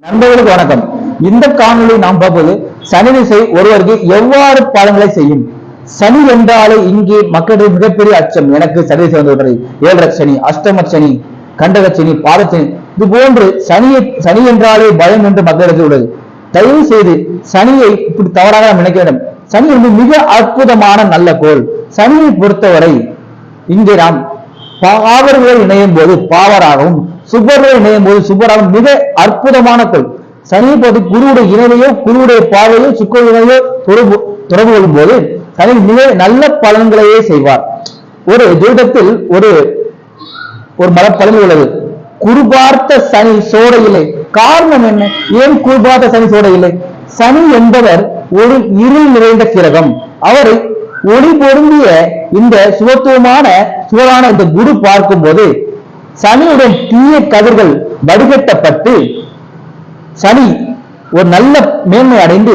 நண்பர்களுக்கு வணக்கம். இந்த காணொலியை நாம் பார்ப்பது சனி திசை ஒருவருக்கு எவ்வாறு பலன்களை செய்யும். சனி என்றாலே இங்கே மக்களுடைய மிகப்பெரிய அச்சம். எனக்கு சனி திசை வந்து ஏழரை சனி, அஷ்டம சனி, கண்டக சனி, பாதச்சனி, இது போன்று சனி என்றாலே பயம் என்று மக்களிடத்தில் உள்ளது. தயவு செய்து சனியை இப்படி தவறாக நினைக்க வேண்டும். சனி வந்து மிக அற்புதமான நல்ல கோள். சனியை பொறுத்தவரை இங்கே நாம் பாவர்கள் இணையும் போது பாவராகவும் சுபர்கள் இணையும் போது சுபராகவும் மிக அற்புதமான கோள். சனியை பொறுத்து குருவுடைய இணைவையோ குருவுடைய பார்வையோ சுக்கரனையோ தொடர்பு கொள்ளும் போது சனி மிக நல்ல பலன்களையே செய்வார். ஒரு ஜோதிடத்தில் ஒரு பலன் உள்ளது. குரு பார்த்த சனி சோடை இல்லை. காரணம் என்ன? ஏன் குரு பார்த்த சனி சோடை இல்லை? சனி என்பவர் ஒரு இருள் நிறைந்த கிரகம். அவரை ஒளி பொருந்திய இந்த சுபத்துவமான இந்த குரு பார்க்கும் போது சனியுடன் தீய கதிர்கள் வடிகட்டப்பட்டு சனி ஒரு நல்ல மேன்மை அடைந்து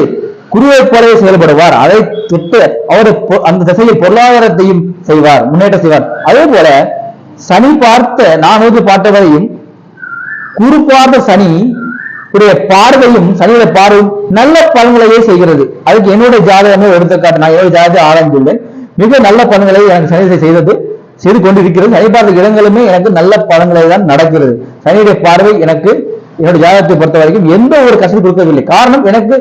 குருவை போலவே செயல்படுவார். அதை தொட்டு அவர் அந்த திசையில் பொருளாதாரத்தையும் செய்வார், முன்னேற்றம் செய்வார். அதே போல சனி பார்த்த நான் பார்த்தவரையும் குரு பார்த்த சனி பார்வையும் சனியுடைய பார்வையும் நல்ல பலன்களையே செய்கிறது. அதுக்கு என்னுடைய ஜாதகமே எடுத்துக்காட்டு. நான் என்னுடைய ஜாதகத்தை ஆராய்ந்துள்ளேன். மிக நல்ல பலன்களை எனக்கு சனி செய்து கொண்டிருக்கிறது. சனி பார்த்த இடங்களுமே எனக்கு நல்ல பலன்களை தான் நடக்கிறது. சனியுடைய பார்வை எனக்கு என்னுடைய ஜாதகத்தை பொறுத்த வரைக்கும் எந்த ஒரு கஷ்டம் கொடுக்கவில்லை. காரணம், எனக்கு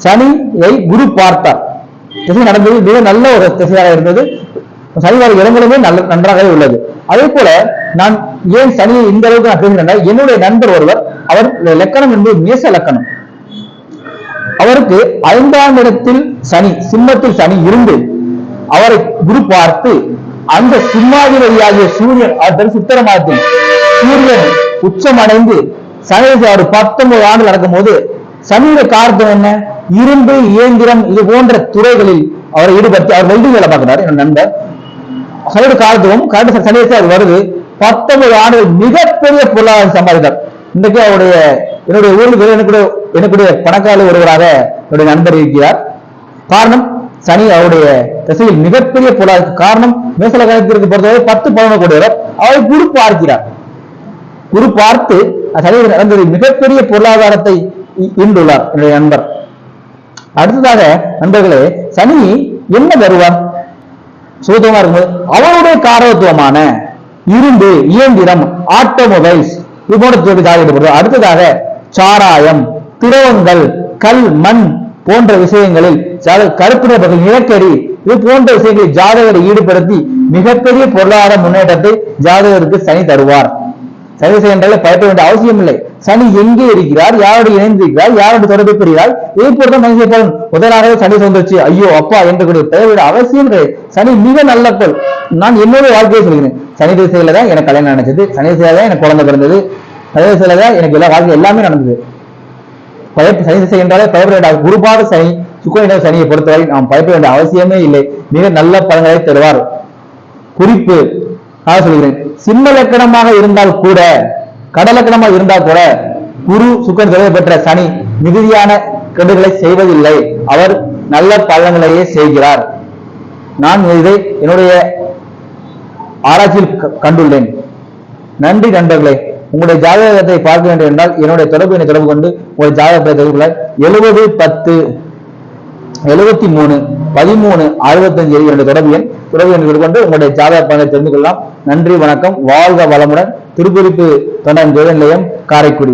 சனியை குரு பார்த்தார். திசை நடந்தது மிக நல்ல ஒரு திசையாக இருந்தது. சனி வர இடங்களுமே நன்றாகவே உள்ளது. அதே போல நான் ஏன் சனியை இந்த அளவுக்கு நான் பேசுகிறேன், என்னுடைய நண்பர் ஒருவர், அவர் லக்கணம் என்பது மேச லக்கணம். அவருக்கு 5ஆம் இடத்தில் சனி, சிம்மத்தில் சனி இருந்து அவரை குரு பார்த்து அந்த சிம்மாதிபதியாகிய சூரியன் சித்திர மாதத்தில் சூரியன் உச்சம் அடைந்து சனி 19 ஆண்டு நடக்கும் போது சனியுடைய காரணம் என்ன? இரும்பு இயந்திரம் இது போன்ற துறைகளில் அவரை ஈடுபடுத்தி அவர் வெல்டிங் வேலை பார்க்கிறார். என் நண்பர் சனியுடைய காரணத்துவம் கரெக்ட் சனி அது வருது. 19 ஆண்டுகள் மிகப்பெரிய பொருளாதாரம் சம்பாதித்தார். இன்றைக்கு அவருடைய என்னுடைய ஊருக்கு எனக்குடைய பணக்கார ஒருவராக என்னுடைய நண்பர் இருக்கிறார். காரணம், சனி அவருடைய திசையில் மிகப்பெரிய பொருளாதார காரணம். மேசலகத்திற்கு பொறுத்தவரை 10-11 கோடியவர் அவரை குரு பார்க்கிறார். குரு பார்த்து சனி நடந்தது மிகப்பெரிய பொருளாதாரத்தை ஈண்டுள்ளார் என்னுடைய நண்பர். அடுத்ததாக நண்பர்களே, சனி என்ன வருவார்? சுத்தமா இருக்கும்போது அவருடைய காரகத்துவமான இரும்பு இயந்திரம், ஆட்டோமொபைல்ஸ் இது போன்ற ஜாதகப்படுது. அடுத்ததாக சாராயம், திரவங்கள், கல், மண் போன்ற விஷயங்களில் கருப்பு நபர்கள், நிலக்கரி இது போன்ற விஷயங்களில் ஜாதகரை ஈடுபடுத்தி மிகப்பெரிய பொருளாதார முன்னேற்றத்தை ஜாதகருக்கு சனி தருவார். சனி என்றாலே பயப்பட வேண்டிய அவசியம் இல்லை. சனி எங்கே இருக்கிறார், யாரோடு இணைந்திருக்கிறார், யாரோடு தொடர்பு பெறுகிறார், இதை பொறுத்த மனித பலன் முதலாகவே சனி சொந்துச்சு ஐயோ அப்பா என்று பெயர் அவசியம் கிடையாது. சனி மிக நல்ல பொருள். நான் என்னோட வாழ்க்கையை சொல்கிறேன். சனி திசையில தான் எனக்கு கல்யாணம் நடந்தது, சனி திசையில தான் எனக்கு குழந்தை பிறந்தது, சனி திசையில தான் எனக்கு எல்லா வாழ்க்கை எல்லாமே நடந்தது. சனி திசை என்றாலே பயப்பட வேண்டிய குருபாத சனி, சுக்கிர சனியை பொறுத்தவரை நாம் பயப்பட வேண்டிய அவசியமே இல்லை. மிக நல்ல பலன்களை தருவார். குறிப்பு சொல்கிறேன், சிம்ம லக்கணமாக இருந்தால் கூட, கடலக்கணமாக இருந்தால் கூட குரு சுக்கரன் தொடர்பு பெற்ற சனி மிகுதியான கெடுகளை செய்வதில்லை. அவர் நல்ல பலன்களையே செய்கிறார். நான் இதை என்னுடைய ஆராய்ச்சியில் கண்டுள்ளேன். நன்றி நண்பர்களே. உங்களுடைய ஜாதகத்தை பார்க்க வேண்டும் என்றால் என்னுடைய தொடர்பு கொண்டு உங்களுடைய ஜாதகத்தை தொடர்பு 7010731365 என்னுடைய தொடர்பு எண் கொண்டு உங்களுடைய ஜாதக பலனை தெரிந்து கொள்ளலாம். நன்றி, வணக்கம், வாழ்க வளமுடன். திருக்குறிப்பு தொண்டன் ஜோதி நிலையம், காரைக்குடி.